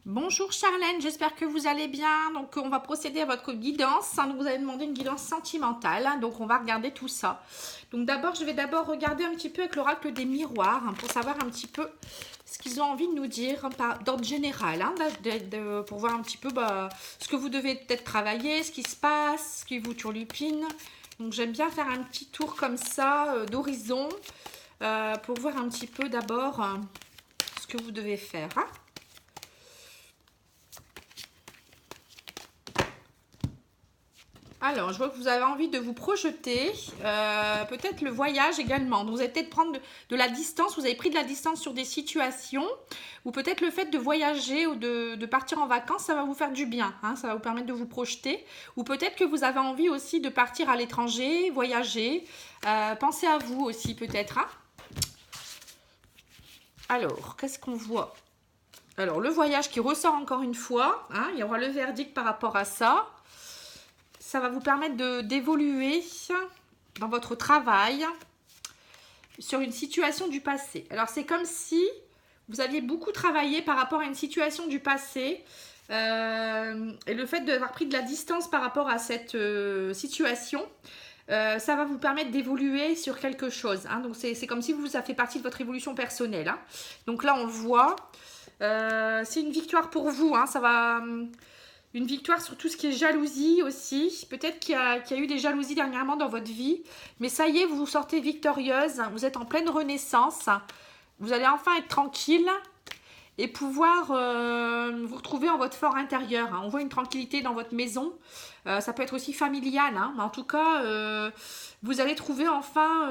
Bonjour Charlène, j'espère que vous allez bien. Donc on va procéder à votre guidance. Donc vous avez demandé une guidance sentimentale. Donc on va regarder tout ça. Donc d'abord, je vais regarder un petit peu avec l'oracle des miroirs pour savoir un petit peu ce qu'ils ont envie de nous dire d'ordre général. Pour voir un petit peu ce que vous devez peut-être travailler, ce qui se passe, ce qui vous turlupine. Donc j'aime bien faire un petit tour comme ça d'horizon pour voir un petit peu d'abord ce que vous devez faire. Alors, je vois que vous avez envie de vous projeter, peut-être le voyage également. Donc, vous allez peut-être prendre de la distance, vous avez pris de la distance sur des situations, ou peut-être le fait de voyager ou de partir en vacances, ça va vous faire du bien, ça va vous permettre de vous projeter. Ou peut-être que vous avez envie aussi de partir à l'étranger, voyager, pensez à vous aussi peut-être. Alors, qu'est-ce qu'on voit? Alors, le voyage qui ressort encore une fois, il y aura le verdict par rapport à ça. Ça va vous permettre d'évoluer dans votre travail sur une situation du passé. Alors, c'est comme si vous aviez beaucoup travaillé par rapport à une situation du passé et le fait d'avoir pris de la distance par rapport à cette situation, ça va vous permettre d'évoluer sur quelque chose. Donc, c'est comme si ça fait partie de votre évolution personnelle. Donc là, on le voit. C'est une victoire pour vous. Ça va... Une victoire sur tout ce qui est jalousie aussi. Peut-être qu'il y a eu des jalousies dernièrement dans votre vie. Mais ça y est, vous vous sortez victorieuse. Vous êtes en pleine renaissance. Vous allez enfin être tranquille et pouvoir vous retrouver en votre fort intérieur. On voit une tranquillité dans votre maison. Ça peut être aussi familial. Mais en tout cas, vous allez trouver enfin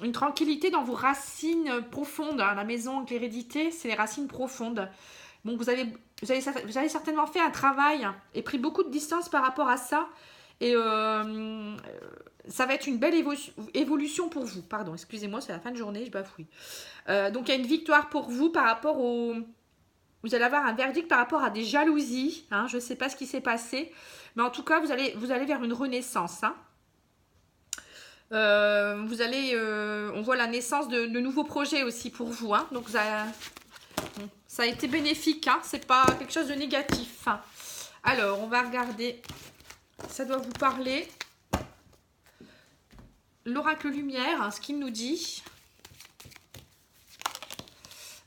une tranquillité dans vos racines profondes. La maison avec l'hérédité, c'est les racines profondes. Bon, vous avez certainement fait un travail et pris beaucoup de distance par rapport à ça. Et ça va être une belle évolution pour vous. Pardon, excusez-moi, c'est la fin de journée, je bafouille. Donc, il y a une victoire pour vous par rapport au... Vous allez avoir un verdict par rapport à des jalousies. Je ne sais pas ce qui s'est passé. Mais en tout cas, vous allez vers une renaissance. On voit la naissance de nouveaux projets aussi pour vous. Donc, ça a été bénéfique, c'est pas quelque chose de négatif. Alors, on va regarder. Ça doit vous parler. L'oracle lumière, ce qu'il nous dit.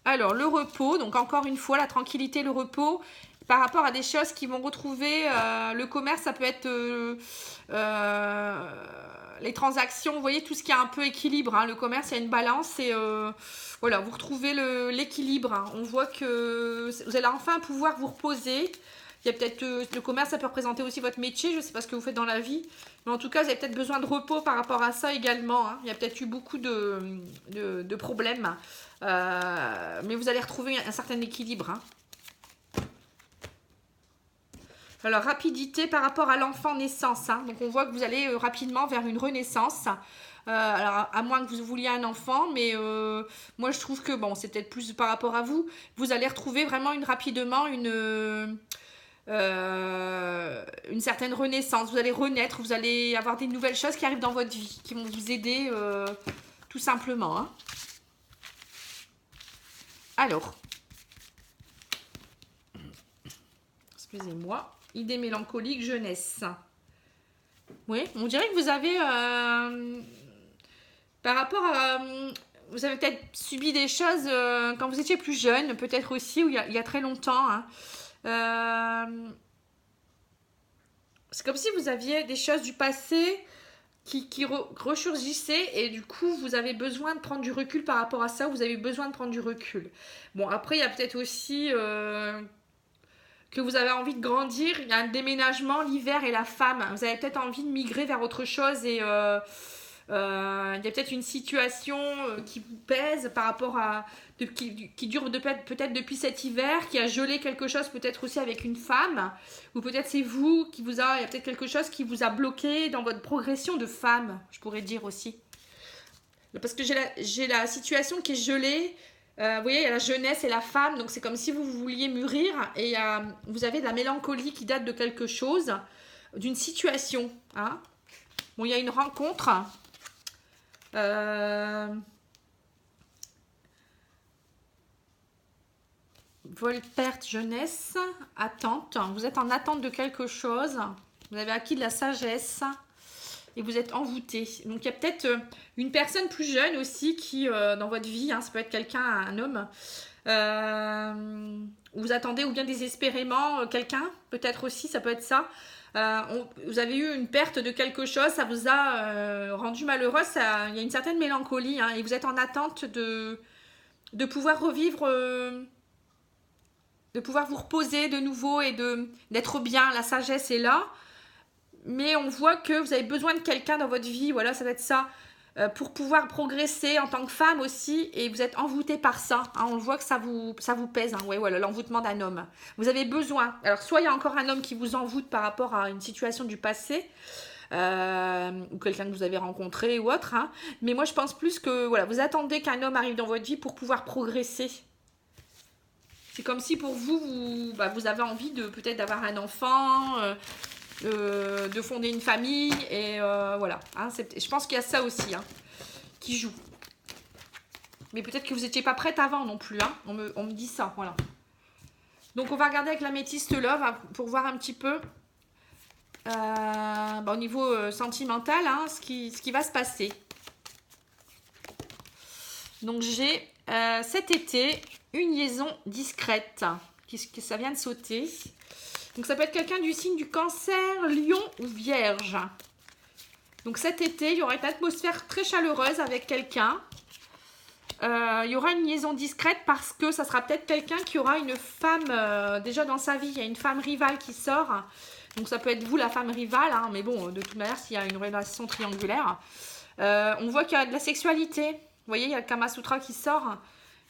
Alors, le repos, donc encore une fois, la tranquillité, le repos, par rapport à des choses qui vont retrouver le commerce, ça peut être les transactions, vous voyez, tout ce qui est un peu équilibre. Le commerce, il y a une balance et voilà, vous retrouvez l'équilibre. On voit que vous allez enfin pouvoir vous reposer. Il y a peut-être le commerce, ça peut représenter aussi votre métier. Je ne sais pas ce que vous faites dans la vie. Mais en tout cas, vous avez peut-être besoin de repos par rapport à ça également. Il y a peut-être eu beaucoup de problèmes. Mais vous allez retrouver un certain équilibre. Alors, rapidité par rapport à l'enfant naissance. Donc, on voit que vous allez rapidement vers une renaissance. Alors, à moins que vous vouliez un enfant, mais moi, je trouve que, bon, c'est peut-être plus par rapport à vous. Vous allez retrouver vraiment rapidement une certaine renaissance. Vous allez renaître, vous allez avoir des nouvelles choses qui arrivent dans votre vie, qui vont vous aider tout simplement. Alors, excusez-moi, idée mélancolique, jeunesse. Oui, on dirait que vous avez, par rapport à... vous avez peut-être subi des choses quand vous étiez plus jeune, peut-être aussi, ou il y a très longtemps. C'est comme si vous aviez des choses du passé qui ressurgissaient et du coup, vous avez besoin de prendre du recul par rapport à ça, vous avez besoin de prendre du recul. Bon, après, il y a peut-être aussi... que vous avez envie de grandir, il y a un déménagement, l'hiver et la femme. Vous avez peut-être envie de migrer vers autre chose et il y a peut-être une situation qui vous pèse par rapport à... qui dure peut-être depuis cet hiver, qui a gelé quelque chose peut-être aussi avec une femme, ou peut-être c'est vous il y a peut-être quelque chose qui vous a bloqué dans votre progression de femme, je pourrais dire aussi. Parce que j'ai la situation qui est gelée. Vous voyez, il y a la jeunesse et la femme, donc c'est comme si vous vouliez mûrir et vous avez de la mélancolie qui date de quelque chose, d'une situation. Bon, il y a une rencontre. Vol, perte, jeunesse, attente. Vous êtes en attente de quelque chose. Vous avez acquis de la sagesse et vous êtes envoûté. Donc, il y a peut-être une personne plus jeune aussi qui, dans votre vie, hein, ça peut être quelqu'un, un homme, vous attendez ou bien désespérément quelqu'un, peut-être aussi, ça peut être ça. Vous avez eu une perte de quelque chose, ça vous a rendu malheureux, il y a une certaine mélancolie, hein, et vous êtes en attente de pouvoir revivre, de pouvoir vous reposer de nouveau et d'être bien. La sagesse est là, mais on voit que vous avez besoin de quelqu'un dans votre vie, voilà, ça va être ça, pour pouvoir progresser en tant que femme aussi, et vous êtes envoûté par ça, hein, on voit que ça vous pèse, hein, ouais, voilà, l'envoûtement d'un homme. Vous avez besoin, alors soit il y a encore un homme qui vous envoûte par rapport à une situation du passé, ou quelqu'un que vous avez rencontré ou autre, hein, mais moi je pense plus que voilà, vous attendez qu'un homme arrive dans votre vie pour pouvoir progresser. C'est comme si pour vous, vous avez envie de peut-être d'avoir un enfant, de fonder une famille, et voilà. Hein, je pense qu'il y a ça aussi, hein, qui joue. Mais peut-être que vous n'étiez pas prête avant non plus, hein, on me dit ça, voilà. Donc on va regarder avec l'améthyste love, hein, pour voir un petit peu au niveau sentimental, hein, ce qui va se passer. Donc j'ai cet été une liaison discrète, ça vient de sauter. Donc ça peut être quelqu'un du signe du Cancer, Lion ou Vierge. Donc cet été, il y aura une atmosphère très chaleureuse avec quelqu'un. Il y aura une liaison discrète parce que ça sera peut-être quelqu'un qui aura une femme déjà dans sa vie. Il y a une femme rivale qui sort. Donc ça peut être vous la femme rivale, hein, mais bon, de toute manière, s'il y a une relation triangulaire. On voit qu'il y a de la sexualité. Vous voyez, il y a le Kama Sutra qui sort.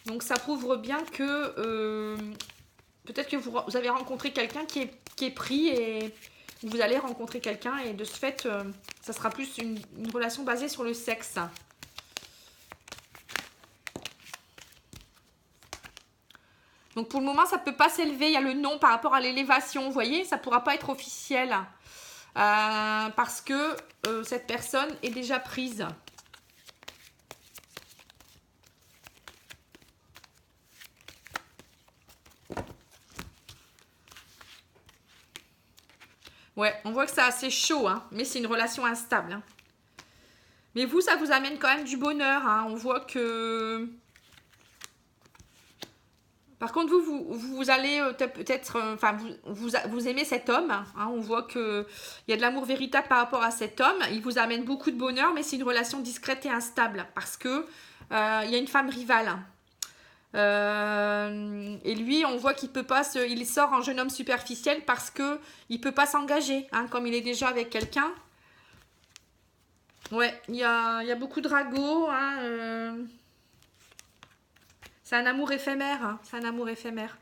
Donc ça prouve bien que peut-être que vous avez rencontré quelqu'un qui est pris, et vous allez rencontrer quelqu'un, et de ce fait, ça sera plus une relation basée sur le sexe. Donc pour le moment, ça ne peut pas s'élever. Il y a le non par rapport à l'élévation. Vous voyez, ça ne pourra pas être officiel. Parce que cette personne est déjà prise. Ouais, on voit que c'est assez chaud, hein, mais c'est une relation instable. Hein. Mais vous, ça vous amène quand même du bonheur. Hein. On voit que... Par contre, vous allez peut-être... Enfin, vous aimez cet homme. Hein. On voit qu'il y a de l'amour véritable par rapport à cet homme. Il vous amène beaucoup de bonheur, mais c'est une relation discrète et instable. Parce que il y a une femme rivale. Et lui, on voit qu'il peut pas il sort en jeune homme superficiel parce que il peut pas s'engager, hein, comme il est déjà avec quelqu'un. Ouais, il y a beaucoup de ragots, hein, c'est un amour éphémère, hein, c'est un amour éphémère.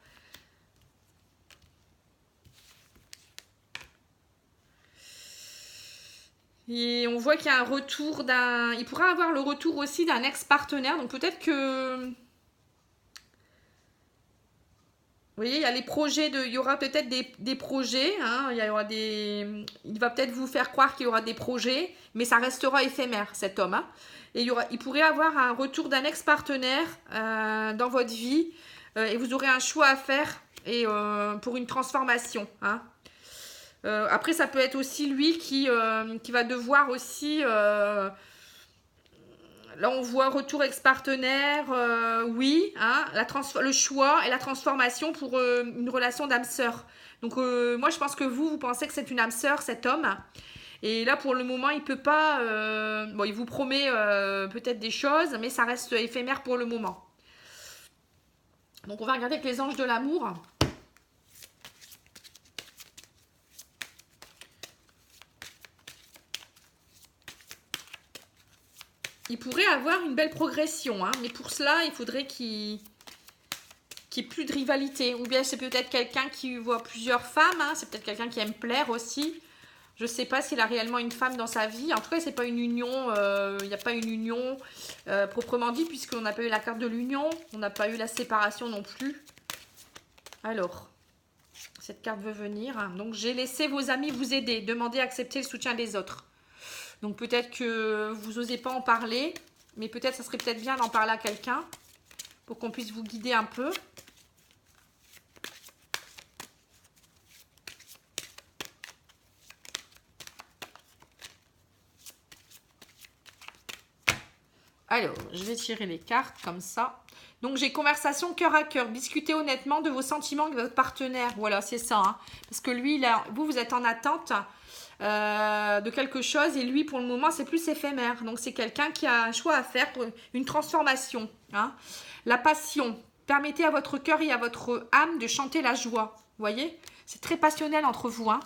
Et on voit qu'il y a un retour il pourra avoir le retour aussi d'un ex-partenaire, donc peut-être que... Vous voyez, il y a les projets il y aura peut-être des projets, hein, il va peut-être vous faire croire qu'il y aura des projets, mais ça restera éphémère, cet homme. Hein. Et il pourrait avoir un retour d'un ex-partenaire dans votre vie, et vous aurez un choix à faire pour une transformation. Hein. Après, ça peut être aussi lui qui va devoir aussi... Là, on voit retour ex-partenaire, oui, hein, le choix et la transformation pour une relation d'âme-sœur. Donc, moi, je pense que vous pensez que c'est une âme-sœur, cet homme. Et là, pour le moment, il peut pas... bon, il vous promet peut-être des choses, mais ça reste éphémère pour le moment. Donc, on va regarder avec les anges de l'amour. Il pourrait avoir une belle progression, hein, mais pour cela, il faudrait qu'il n'y ait plus de rivalité. Ou bien c'est peut-être quelqu'un qui voit plusieurs femmes, hein, c'est peut-être quelqu'un qui aime plaire aussi. Je ne sais pas s'il a réellement une femme dans sa vie. En tout cas, c'est pas une union, il n'y a pas une union proprement dit, puisqu'on n'a pas eu la carte de l'union, on n'a pas eu la séparation non plus. Alors, cette carte veut venir. Hein. Donc, j'ai laissé vos amis vous aider, demander à accepter le soutien des autres. Donc peut-être que vous n'osez pas en parler, mais peut-être ça serait peut-être bien d'en parler à quelqu'un pour qu'on puisse vous guider un peu. Alors, je vais tirer les cartes comme ça. Donc, j'ai conversation cœur à cœur. Discutez honnêtement de vos sentiments avec votre partenaire. Voilà, c'est ça. Hein. Parce que lui, là, vous êtes en attente de quelque chose. Et lui, pour le moment, c'est plus éphémère. Donc, c'est quelqu'un qui a un choix à faire pour une transformation. Hein. La passion. Permettez à votre cœur et à votre âme de chanter la joie. Vous voyez? C'est très passionnel entre vous. Hein.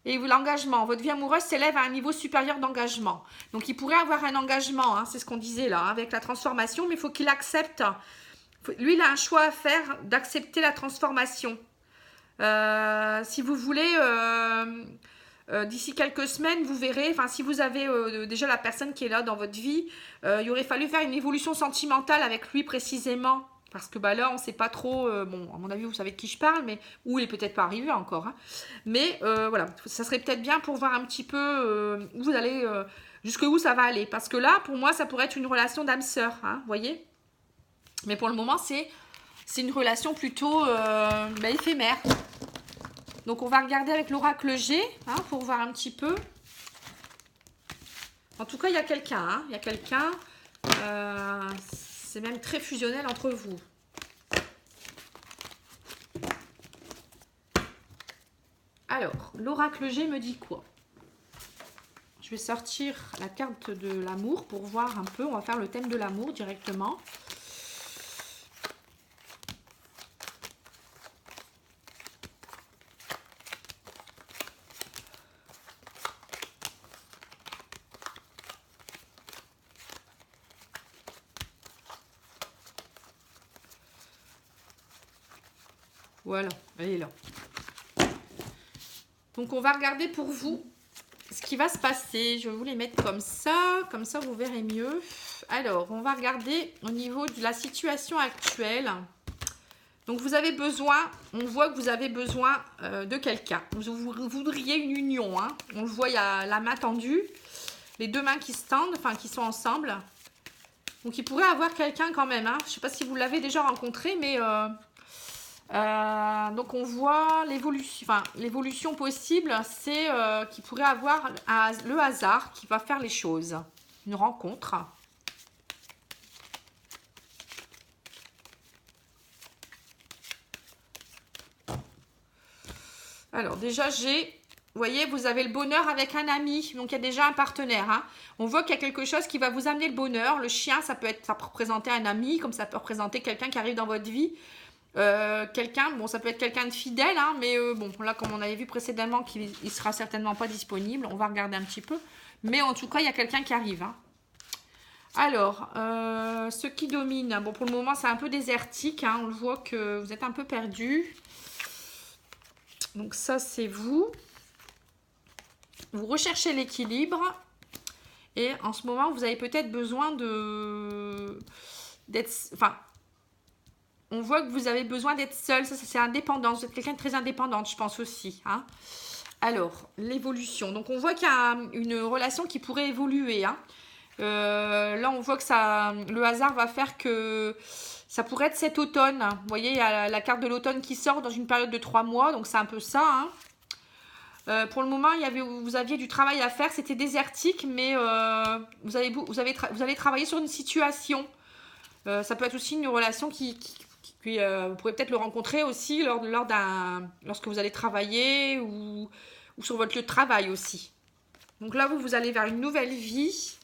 Et l'engagement, votre vie amoureuse s'élève à un niveau supérieur d'engagement. Donc, il pourrait avoir un engagement, hein, c'est ce qu'on disait là, hein, avec la transformation, mais il faut qu'il accepte. Lui, il a un choix à faire d'accepter la transformation. Si vous voulez, d'ici quelques semaines, vous verrez, enfin, si vous avez déjà la personne qui est là dans votre vie, il aurait fallu faire une évolution sentimentale avec lui précisément. Parce que bah, là, on ne sait pas trop, bon, à mon avis, vous savez de qui je parle, mais où il n'est peut-être pas arrivé encore. Hein. Mais voilà, ça serait peut-être bien pour voir un petit peu où vous allez, jusqu'où ça va aller. Parce que là, pour moi, ça pourrait être une relation d'âme-sœur, hein, vous voyez. Mais pour le moment, c'est une relation plutôt éphémère. Donc, on va regarder avec l'oracle G, hein, pour voir un petit peu. En tout cas, il y a quelqu'un, hein, il y a quelqu'un... c'est même très fusionnel entre vous. Alors, l'oracle G me dit quoi? Je vais sortir la carte de l'amour pour voir un peu. On va faire le thème de l'amour directement. Voilà, elle est là. Donc, on va regarder pour vous ce qui va se passer. Je vais vous les mettre comme ça vous verrez mieux. Alors, on va regarder au niveau de la situation actuelle. Donc, vous avez besoin, on voit que vous avez besoin de quelqu'un. Vous voudriez une union, hein. On le voit, il y a la main tendue, les deux mains qui se tendent, enfin qui sont ensemble. Donc, il pourrait avoir quelqu'un quand même, hein. Je ne sais pas si vous l'avez déjà rencontré, mais... donc on voit l'évolution possible, c'est qu'il pourrait avoir le hasard qui va faire les choses. Une rencontre. Alors déjà vous voyez, vous avez le bonheur avec un ami, donc il y a déjà un partenaire. Hein. On voit qu'il y a quelque chose qui va vous amener le bonheur. Le chien, ça peut représenter un ami, comme ça peut représenter quelqu'un qui arrive dans votre vie. Quelqu'un, bon ça peut être quelqu'un de fidèle, hein, mais bon là comme on avait vu précédemment qu'il ne sera certainement pas disponible, on va regarder un petit peu, mais en tout cas il y a quelqu'un qui arrive. Hein. Alors, ce qui domine, bon pour le moment c'est un peu désertique, hein, on le voit que vous êtes un peu perdu, donc ça c'est vous recherchez l'équilibre, et en ce moment vous avez peut-être besoin on voit que vous avez besoin d'être seul. Ça c'est indépendant. Vous êtes quelqu'un de très indépendante, je pense aussi. Hein. Alors, l'évolution. Donc, on voit qu'il y a une relation qui pourrait évoluer. Hein. Là, on voit que le hasard va faire que ça pourrait être cet automne. Vous voyez, il y a la carte de l'automne qui sort dans une période de 3 mois. Donc, c'est un peu ça. Hein. Pour le moment, vous aviez du travail à faire. C'était désertique, mais vous allez travailler sur une situation. Ça peut être aussi une relation puis vous pourrez peut-être le rencontrer aussi lorsque vous allez travailler ou sur votre lieu de travail aussi. Donc là, vous allez vers une nouvelle vie.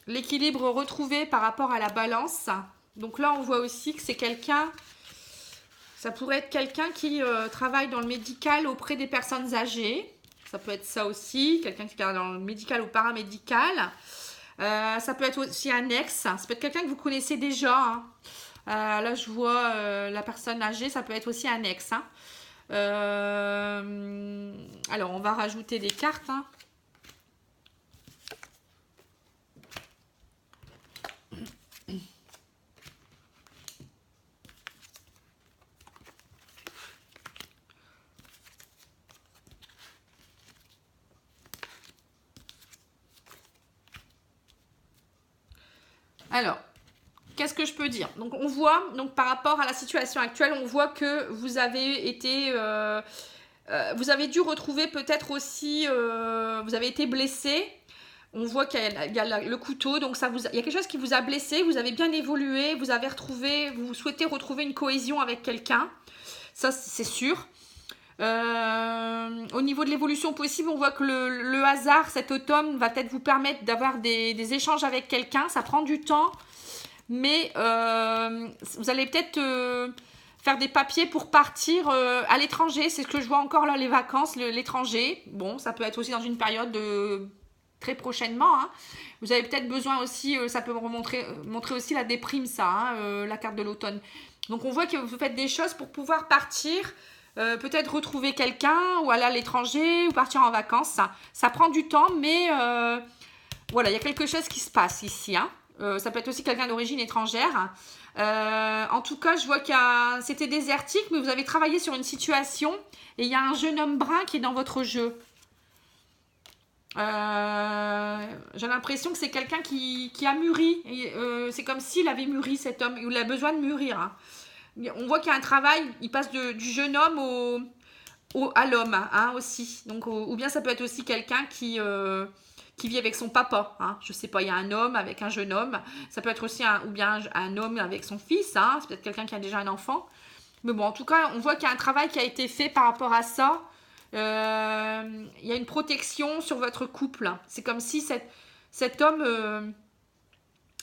L'équilibre retrouvé par rapport à la balance. Donc là, on voit aussi que c'est quelqu'un... Ça pourrait être quelqu'un qui travaille dans le médical auprès des personnes âgées. Ça peut être ça aussi. Quelqu'un qui est dans le médical ou paramédical. Ça peut être aussi un ex. Ça peut être quelqu'un que vous connaissez déjà. Hein. Là, je vois la personne âgée, ça peut être aussi un ex. Hein. Alors, on va rajouter des cartes. Hein. Alors, qu'est-ce que je peux dire? Donc, on voit, par rapport à la situation actuelle, on voit que vous avez été... vous avez dû retrouver peut-être aussi... vous avez été blessé. On voit qu'il y a le couteau, donc il y a quelque chose qui vous a blessé, vous avez bien évolué, vous souhaitez retrouver une cohésion avec quelqu'un. Ça, c'est sûr. Au niveau de l'évolution possible, on voit que le hasard, cet automne, va peut-être vous permettre d'avoir des échanges avec quelqu'un. Ça prend du temps, mais vous allez peut-être faire des papiers pour partir à l'étranger. C'est ce que je vois encore là, les vacances, l'étranger. Bon, ça peut être aussi dans une période très prochainement. Hein. Vous avez peut-être besoin aussi, ça peut montrer aussi la déprime, ça, hein, la carte de l'automne. Donc on voit que vous faites des choses pour pouvoir partir, peut-être retrouver quelqu'un, ou aller à l'étranger, ou partir en vacances. Ça prend du temps, mais voilà, il y a quelque chose qui se passe ici. Hein. Ça peut être aussi quelqu'un d'origine étrangère. En tout cas, je vois c'était désertique, mais vous avez travaillé sur une situation, et il y a un jeune homme brun qui est dans votre jeu. J'ai l'impression que c'est quelqu'un qui a mûri. C'est comme s'il avait mûri, cet homme. Il a besoin de mûrir. Hein. On voit qu'il y a un travail. Il passe du jeune homme à l'homme, hein, aussi. Donc, ou bien ça peut être aussi quelqu'un qui vit avec son papa. Hein. Je sais pas, il y a un homme avec un jeune homme. Ça peut être aussi un homme avec son fils. Hein. C'est peut-être quelqu'un qui a déjà un enfant. Mais bon, en tout cas, on voit qu'il y a un travail qui a été fait par rapport à ça. Il y a une protection sur votre couple. C'est comme si cet homme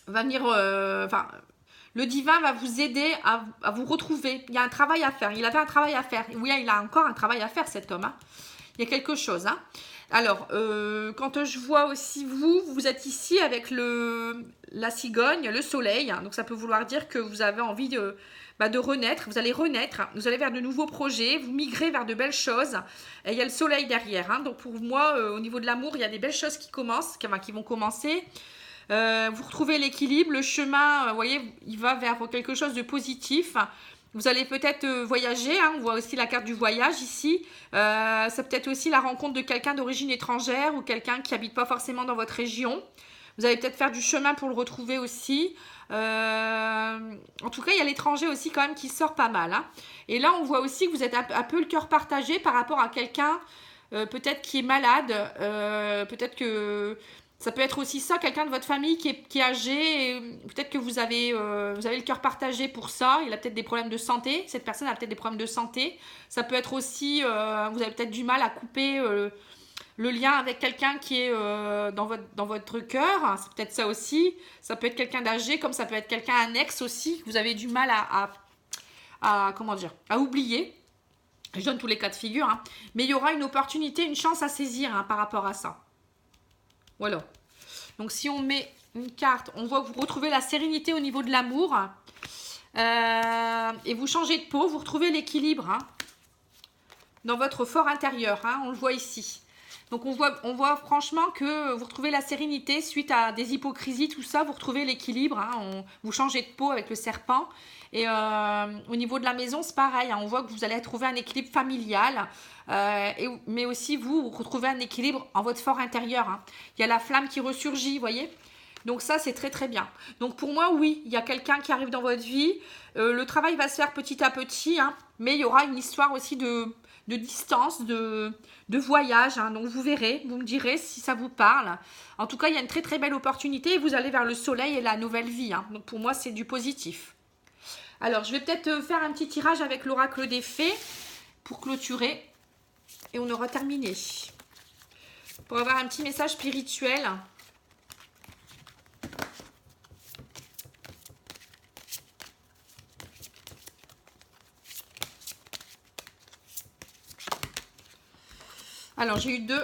va venir... le divin va vous aider à vous retrouver. Il y a un travail à faire. Il avait un travail à faire. Oui, il a encore un travail à faire, cet homme. Hein. Il y a quelque chose. Hein. Alors, quand je vois aussi vous êtes ici avec la cigogne, le soleil. Hein. Donc, ça peut vouloir dire que vous avez envie de renaître, vous allez renaître, vous allez vers de nouveaux projets, vous migrez vers de belles choses. Et il y a le soleil derrière. Hein. Donc pour moi, au niveau de l'amour, il y a des belles choses qui vont commencer. Vous retrouvez l'équilibre, le chemin, vous voyez, il va vers quelque chose de positif. Vous allez peut-être voyager, hein. On voit aussi la carte du voyage ici. C'est peut-être aussi la rencontre de quelqu'un d'origine étrangère ou quelqu'un qui n'habite pas forcément dans votre région. Vous allez peut-être faire du chemin pour le retrouver aussi. En tout cas, il y a l'étranger aussi quand même qui sort pas mal. Hein. Et là, on voit aussi que vous êtes un peu le cœur partagé par rapport à quelqu'un peut-être qui est malade. Peut-être que ça peut être aussi ça, quelqu'un de votre famille qui est âgé. Peut-être que vous avez le cœur partagé pour ça. Il a peut-être des problèmes de santé. Cette personne a peut-être des problèmes de santé. Ça peut être aussi, vous avez peut-être du mal à couper... le lien avec quelqu'un qui est dans votre cœur, c'est peut-être ça aussi. Ça peut être quelqu'un d'âgé, comme ça peut être quelqu'un, un ex aussi, que vous avez du mal à oublier. Je donne tous les cas de figure. Hein. Mais il y aura une opportunité, une chance à saisir, hein, par rapport à ça. Voilà. Donc si on met une carte, on voit que vous retrouvez la sérénité au niveau de l'amour. Et vous changez de peau, vous retrouvez l'équilibre, hein, dans votre fort intérieur. Hein, on le voit ici. Donc on voit franchement que vous retrouvez la sérénité suite à des hypocrisies, tout ça, vous retrouvez l'équilibre, hein, vous changez de peau avec le serpent. Et au niveau de la maison, c'est pareil, hein, on voit que vous allez trouver un équilibre familial, mais aussi vous retrouvez un équilibre en votre fort intérieur. Hein. Il y a la flamme qui ressurgit, vous voyez. Donc ça, c'est très très bien. Donc pour moi, oui, il y a quelqu'un qui arrive dans votre vie. Le travail va se faire petit à petit, hein, mais il y aura une histoire aussi de distance, de voyage. Hein. Donc vous verrez, vous me direz si ça vous parle. En tout cas, il y a une très très belle opportunité et vous allez vers le soleil et la nouvelle vie. Hein. Donc pour moi, c'est du positif. Alors, je vais peut-être faire un petit tirage avec l'oracle des fées pour clôturer. Et on aura terminé. Pour avoir un petit message spirituel. Alors, j'ai eu 2.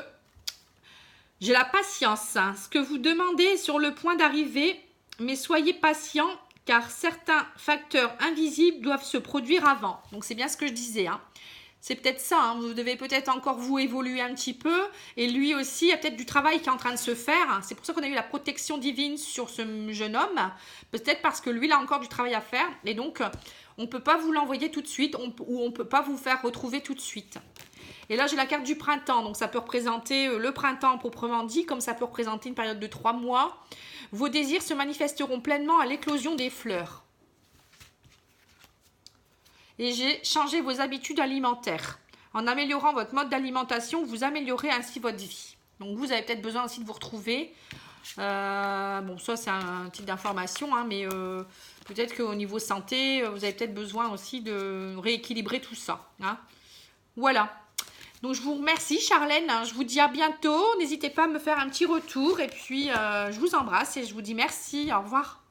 J'ai la patience. Hein. Ce que vous demandez est sur le point d'arriver, mais soyez patient car certains facteurs invisibles doivent se produire avant. Donc, c'est bien ce que je disais. Hein. C'est peut-être ça. Hein. Vous devez peut-être encore vous évoluer un petit peu. Et lui aussi, il y a peut-être du travail qui est en train de se faire. C'est pour ça qu'on a eu la protection divine sur ce jeune homme. Peut-être parce que lui, il a encore du travail à faire. Et donc, on ne peut pas vous l'envoyer tout de suite ou on ne peut pas vous faire retrouver tout de suite. Et là, j'ai la carte du printemps. Donc, ça peut représenter le printemps proprement dit, comme ça peut représenter une période de 3 mois. Vos désirs se manifesteront pleinement à l'éclosion des fleurs. Et j'ai changé vos habitudes alimentaires. En améliorant votre mode d'alimentation, vous améliorez ainsi votre vie. Donc vous avez peut-être besoin aussi de vous retrouver. Bon, ça c'est un titre d'information, hein, mais peut-être qu'au niveau santé, vous avez peut-être besoin aussi de rééquilibrer tout ça. Hein. Voilà. Donc je vous remercie Charlène, je vous dis à bientôt. N'hésitez pas à me faire un petit retour et puis je vous embrasse et je vous dis merci, au revoir.